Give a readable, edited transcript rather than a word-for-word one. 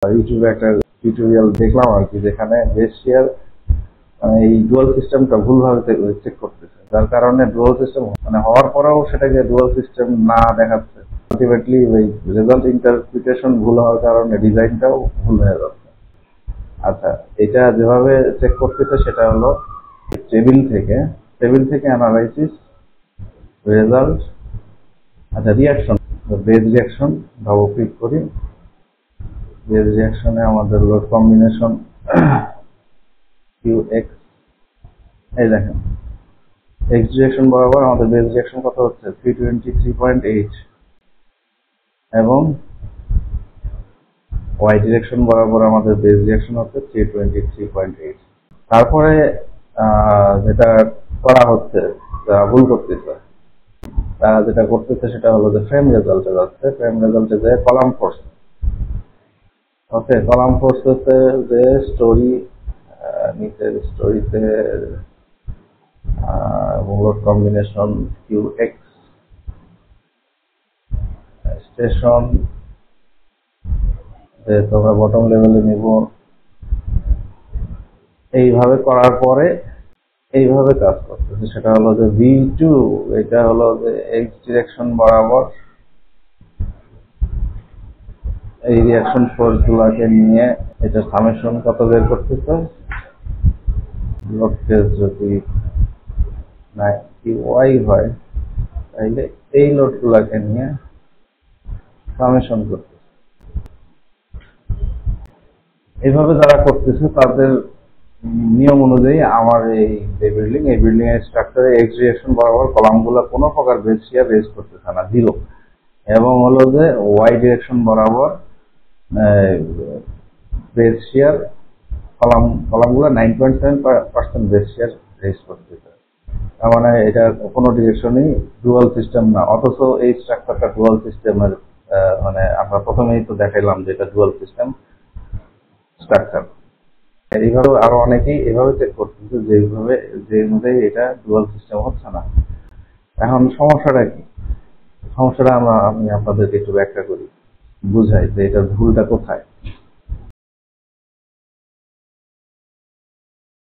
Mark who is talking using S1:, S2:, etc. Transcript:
S1: ইউটিউবে একটা টিউটোরিয়াল দেখলাম আর কি, যেখানে বেস শেয়ার এই ডুয়াল সিস্টেমটা ভুলভাবে চেক করতেছে, যার কারণে ডুয়াল সিস্টেম হওয়ার পরেও সেটাকে ডুয়াল সিস্টেম না দেখাচ্ছে। আলটিমেটলি ওই রেজাল্ট ইন্টারপ্রিটেশন ভুল হওয়ার কারণে ডিজাইনটাও ভুল হয়ে যাচ্ছে। আচ্ছা, এটা যেভাবে চেক করতেছে সেটা হলো টেবিল থেকে অ্যানালাইসিস, রেজাল্ট, আচ্ছা reaction, base reaction double click করি। বেজ রিয়াকশনে আমাদের লোড কম্বিনেশন QX, এই দেখেন X ডিরেকশন বরাবর আমাদের বেজ রিয়াকশন কত হচ্ছে 323.8 এবং Y ডিরেকশন বরাবর আমাদের বেজ রিয়াকশন হচ্ছে 323.8। তারপরে যেটা করা হচ্ছে, যারা ভুল করতেছে, তারা যেটা করতেছে সেটা হলো যে ফ্রেম রেজাল্টে যাচ্ছে, ফ্রেম রেজাল্টে যে কলাম ফোর্স, ওকে কলাম ফোর্স হচ্ছে যে স্টোরি, নিচের স্টোরিতে লোড কম্বিনেশন QX, স্টেশন যে তোমরা বটম লেভেলে নিব। এইভাবে করার পরে এইভাবে কাজ করতেছে, সেটা হলো যে V2, এটা হলো যে X ডিরেকশন বরাবর এই রিয়াকশন ফোর্স গুলাকে নিয়ে এটা সামেশন কত বের করতেছে। লোড কেস যদি 90Y হয় তাহলে এই লোড গুলাকে নিয়ে সামেশন করতেছে। এইভাবে যারা করতেছে তাদের নিয়ম অনুযায়ী আমার এই বিল্ডিং এর স্ট্রাকচারে X ডিরেকশন বরাবর কলামগুলো কোনো প্রকার বেজ শিয়ার রেজ করতেছে না, জিরো। এবং হলো যে Y ডিরেকশন বরাবর বেজ শিয়ার কলামগুলো 9.7% বেজ শিয়ার রেজ করতেছে। তার মানে এটা কোনো ডিরেকশনই ডুয়াল সিস্টেম না, অথচ এই স্ট্রাকচারটা ডুয়াল সিস্টেমের, মানে আমরা প্রথমেই তো দেখাইলাম যে এটা ডুয়াল সিস্টেম স্ট্রাকচার। এইভাবে আরো অনেকেই এভাবে চেক করতেছে যে অনুযায়ী এটা ডুয়াল সিস্টেম হচ্ছে না। এখন সমস্যাটা কি? সমস্যাটা আমি আপনাদেরকে একটু ব্যাখ্যা করি, বুঝাই যে এটা ভুলটা কোথায়।